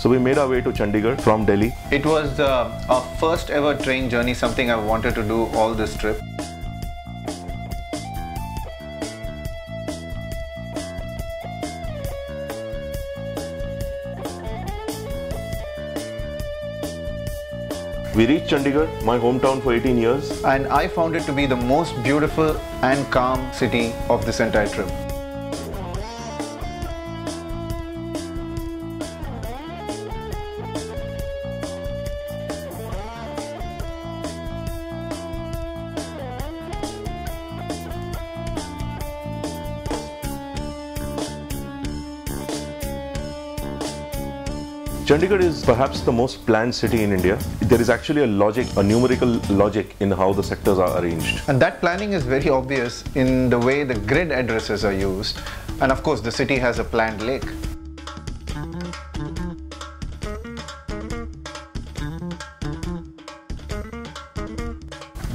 So we made our way to Chandigarh from Delhi. It was our first ever train journey, something I wanted to do all this trip. We reached Chandigarh, my hometown for 18 years. And I found it to be the most beautiful and calm city of this entire trip. Chandigarh is perhaps the most planned city in India. There is actually a numerical logic in how the sectors are arranged. And that planning is very obvious in the way the grid addresses are used. And of course, the city has a planned lake.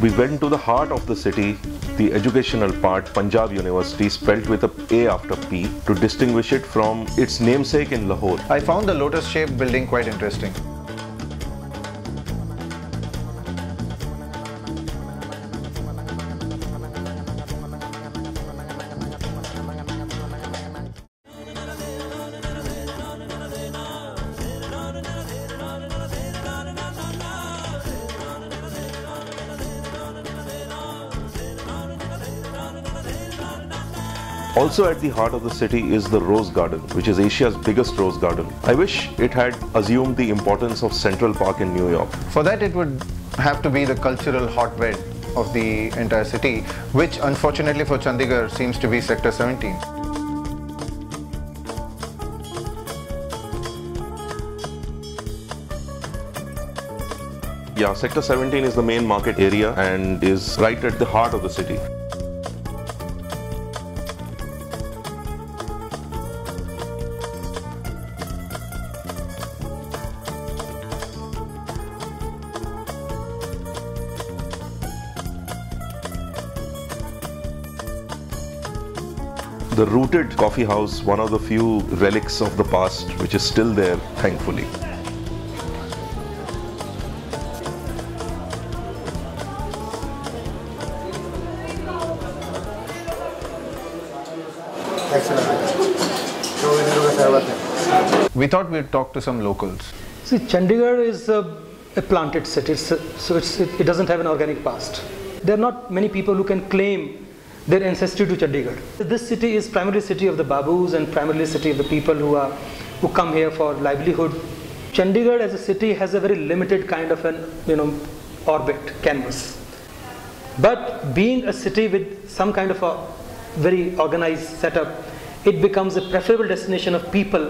We went to the heart of the city, the educational part, Punjab University, spelt with a A after P, to distinguish it from its namesake in Lahore. I found the lotus-shaped building quite interesting. Also at the heart of the city is the Rose Garden, which is Asia's biggest rose garden. I wish it had assumed the importance of Central Park in New York. For that, it would have to be the cultural hotbed of the entire city, which unfortunately for Chandigarh seems to be Sector 17. Yeah, Sector 17 is the main market area and is right at the heart of the city. The rooted coffee house, one of the few relics of the past, which is still there, thankfully. We thought we'd talk to some locals. See, Chandigarh is a planted city, it doesn't have an organic past. There are not many people who can claim their ancestry to Chandigarh. This city is primarily a city of the Babus and primarily a city of the people who come here for livelihood. Chandigarh as a city has a very limited kind of an orbit, canvas. But being a city with some kind of a very organized setup, it becomes a preferable destination of people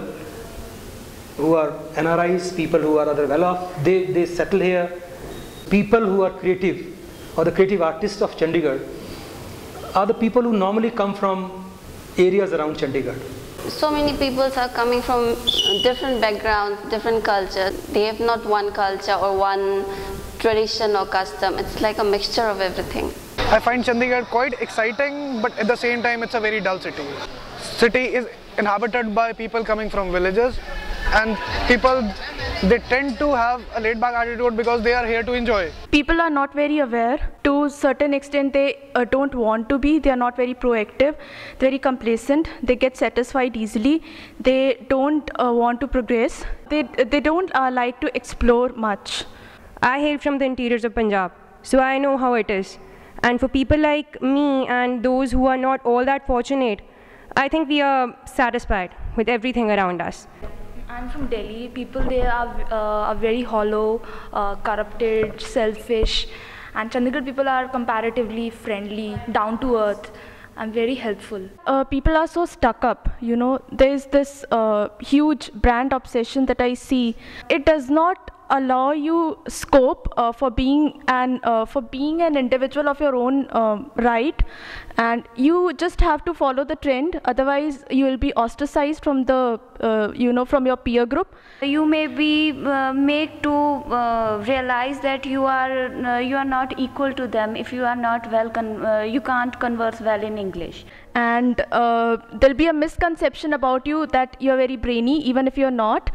who are NRIs, people who are other well-off. They settle here. People who are creative or the creative artists of Chandigarh are the people who normally come from areas around Chandigarh. So many people are coming from different backgrounds, different cultures. They have not one culture or one tradition or custom. It's like a mixture of everything. I find Chandigarh quite exciting, but at the same time it's a very dull city. City is inhabited by people coming from villages, and people, they tend to have a laid-back attitude because they are here to enjoy. People are not very aware. To a certain extent, they don't want to be. They are not very proactive, very complacent. They get satisfied easily. They don't want to progress. They don't like to explore much. I hail from the interiors of Punjab, so I know how it is. And for people like me and those who are not all that fortunate, I think we are satisfied with everything around us. I'm from Delhi. People there are very hollow, corrupted, selfish, and Chandigarh people are comparatively friendly, down to earth, and very helpful. People are so stuck up. There is this huge brand obsession that I see. It does not allow you scope for being an individual of your own right, and you just have to follow the trend. Otherwise, you will be ostracized from the from your peer group. You may be made to realize that you are not equal to them if you are not you can't converse well in English. And there'll be a misconception about you that you're very brainy, even if you're not.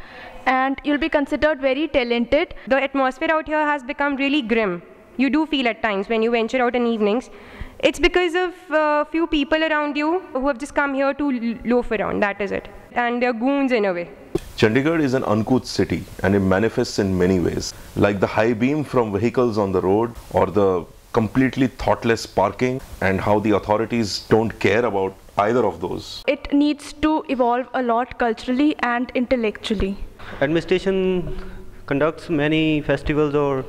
and you'll be considered very talented. The atmosphere out here has become really grim. You do feel at times when you venture out in evenings. It's because of a few people around you who have just come here to loaf around, that is it. And they're goons in a way. Chandigarh is an uncouth city and it manifests in many ways, like the high beam from vehicles on the road or the completely thoughtless parking, and how the authorities don't care about either of those. It needs to evolve a lot culturally and intellectually. Administration conducts many festivals or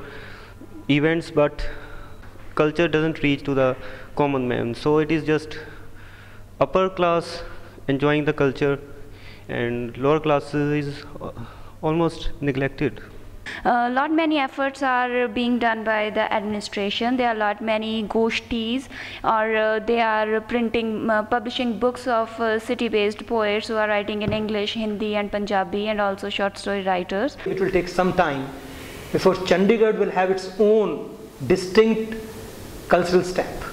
events, but culture doesn't reach to the common man. So it is just upper class enjoying the culture and lower classes is almost neglected. Lot many efforts are being done by the administration. There are lot many goshtis, or they are publishing books of city-based poets who are writing in English, Hindi and Punjabi, and also short story writers. It will take some time before Chandigarh will have its own distinct cultural stamp.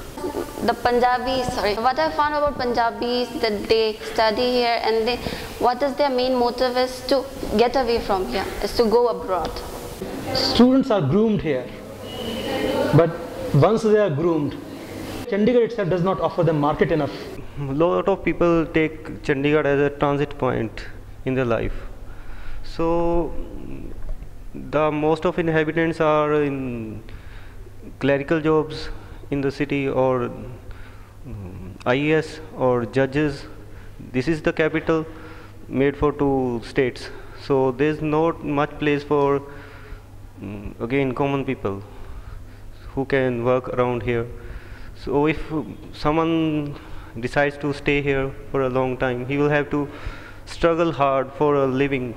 The Punjabis, what I found about Punjabis, that they study here and what is their main motive is to get away from here, is to go abroad. Students are groomed here, but once they are groomed, Chandigarh itself does not offer them market enough. A lot of people take Chandigarh as a transit point in their life. So the most of inhabitants are in clerical jobs in the city, or IAS or judges. This is the capital made for two states, so there is not much place for again common people who can work around here. So if someone decides to stay here for a long time, he will have to struggle hard for a living.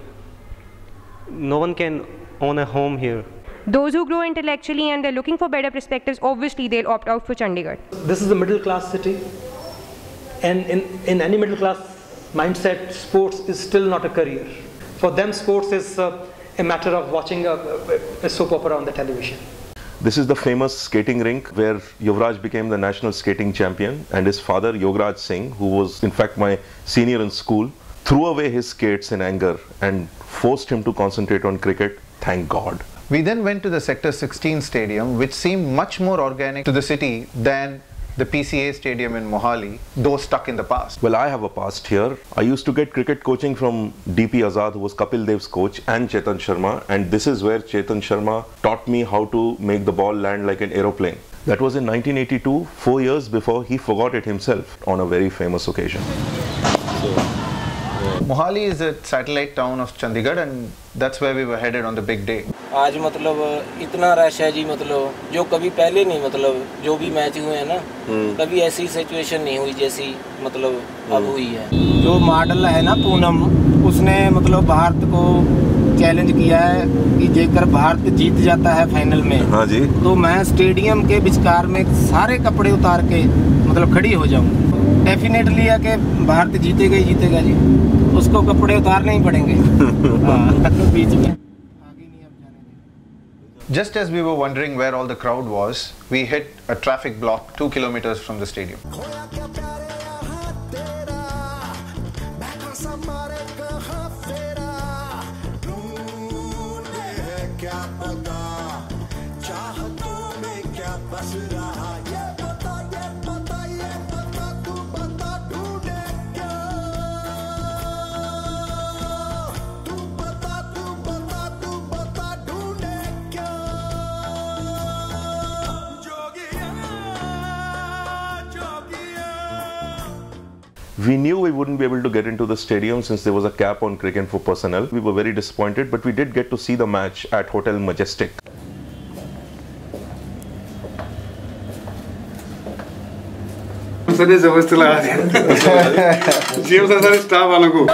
No one can own a home here. Those who grow intellectually and they're looking for better perspectives, obviously they'll opt out for Chandigarh. This is a middle class city, and in any middle class mindset, sports is still not a career. For them, sports is a matter of watching a soap opera on the television. This is the famous skating rink where Yuvraj became the national skating champion, and his father Yograj Singh, who was in fact my senior in school, threw away his skates in anger and forced him to concentrate on cricket. Thank God. We then went to the Sector 16 stadium, which seemed much more organic to the city than the PCA stadium in Mohali, though stuck in the past. Well, I have a past here. I used to get cricket coaching from DP Azad, who was Kapil Dev's coach, and Chetan Sharma, and this is where Chetan Sharma taught me how to make the ball land like an aeroplane. That was in 1982, 4 years before he forgot it himself on a very famous occasion. Mohali is a satellite town of Chandigarh, and that's where we were headed on the big day. आज मतलब इतना rush है जी, मतलब जो कभी पहले नहीं, मतलब जो भी मैच हुए हैं ना, कभी ऐसी सिचुएशन नहीं हुई जैसी मतलब अब हुई है। जो मॉडल है ना पूनम, उसने मतलब भारत को चैलेंज किया है कि जेकर भारत जीत जाता है फाइनल में, हाँ जी, तो मैं स्टेडियम के विचकार में सारे कपड़े उतार के मतलब खड़ी हो जाऊंगी। डेफिनेटली है कि भारत जीतेगा ही जीतेगा जी, उसको कपड़े उतारने ही पड़ेंगे बीच में। Just as we were wondering where all the crowd was, we hit a traffic block 2 kilometers from the stadium. We knew we wouldn't be able to get into the stadium since there was a cap on cricket for personnel. We were very disappointed, but we did get to see the match at Hotel Majestic.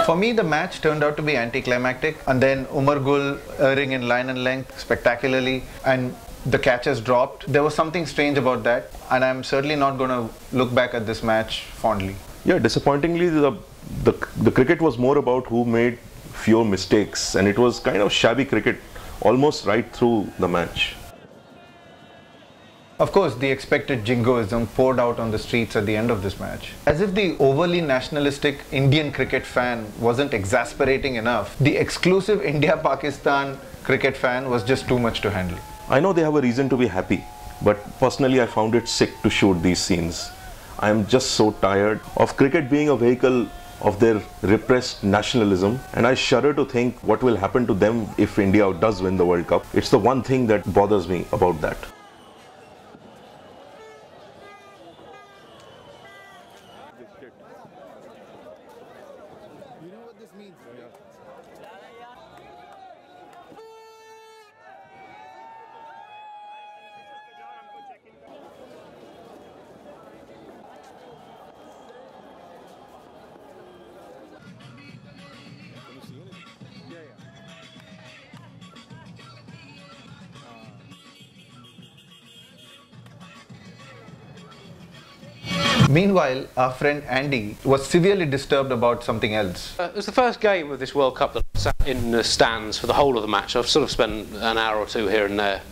For me, the match turned out to be anticlimactic, and then Umar Gul erring in line and length spectacularly, and the catches dropped. There was something strange about that, and I'm certainly not going to look back at this match fondly. Yeah, disappointingly, the cricket was more about who made fewer mistakes, and it was kind of shabby cricket almost right through the match. Of course, the expected jingoism poured out on the streets at the end of this match. As if the overly nationalistic Indian cricket fan wasn't exasperating enough, the exclusive India-Pakistan cricket fan was just too much to handle. I know they have a reason to be happy, but personally I found it sick to shoot these scenes. I am just so tired of cricket being a vehicle of their repressed nationalism, and I shudder to think what will happen to them if India does win the World Cup. It's the one thing that bothers me about that. You know what this means? Meanwhile, our friend Andy was severely disturbed about something else. It was the first game of this World Cup that I sat in the stands for the whole of the match. I've sort of spent an hour or two here and there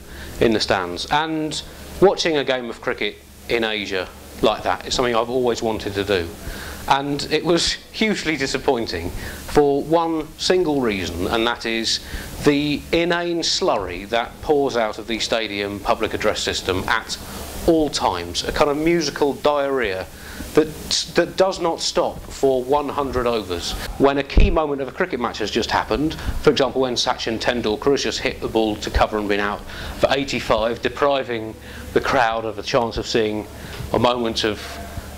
in the stands. And watching a game of cricket in Asia like that is something I've always wanted to do. And it was hugely disappointing for one single reason, and that is the inane slurry that pours out of the stadium public address system at all times, a kind of musical diarrhea that does not stop for 100 overs. When a key moment of a cricket match has just happened, for example when Sachin Tendulkar has just hit the ball to cover and been out for 85, depriving the crowd of a chance of seeing a moment of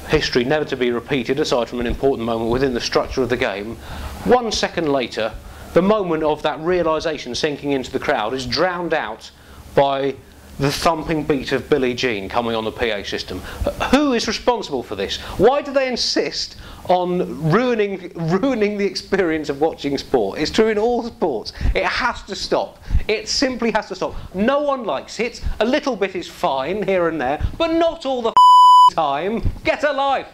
history never to be repeated aside from an important moment within the structure of the game, 1 second later the moment of that realisation sinking into the crowd is drowned out by the thumping beat of Billie Jean coming on the PA system. Who is responsible for this? Why do they insist on ruining the experience of watching sport? It's true in all sports. It has to stop. It simply has to stop. No one likes it. A little bit is fine here and there, but not all the time. Get a life.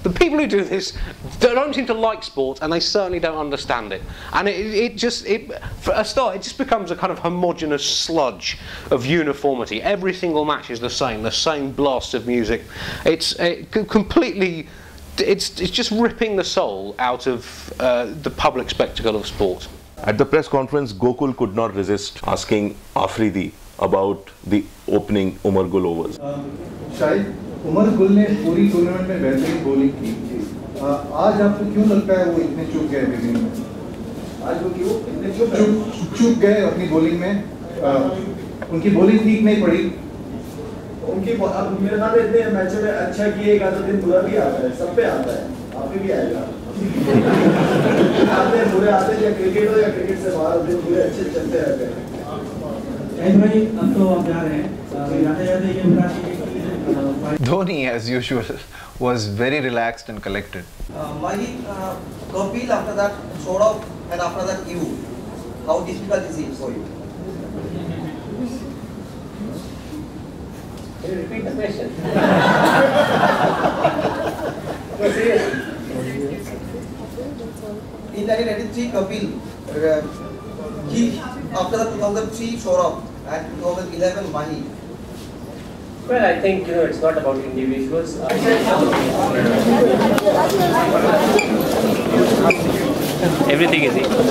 The people who do this don't seem to like sport, and they certainly don't understand it. And for a start, it just becomes a kind of homogenous sludge of uniformity. Every single match is the same blast of music. It's just ripping the soul out of the public spectacle of sport. At the press conference, Gokul could not resist asking Afridi about the opening Umar Gul overs. Umar Gul ने पूरी tournament में बेहतरीन bowling की। आज आपको क्यों लगता है वो इतने चूक गए बिगिनिंग में? आज वो क्यों इतने चूक गए अपनी बॉलिंग में? उनकी बॉलिंग ठीक नहीं पड़ी। उनकी अब मेरे ख्याल में इतने मैचों में अच्छा किएगा तो दिन बुरा भी आता है, सब पे आता है, आप पे भी आएगा। आते बुरे आते या क्रिकेट हो या क्रिकेट से बाहर दिन बुरे अच्छे चलते रहते हैं। भाई अब तो आप जा रहे हैं, जाते ये बता Dhoni, as usual, was very relaxed and collected. Kapil, after that, sort of, and after that, you. How difficult is it for you? Can you repeat the question? No, seriously. In 1993, Kapil, he, after the 2003 Saurabh and 2011 Mahi. Well, I think, it's not about individuals. Everything is equal.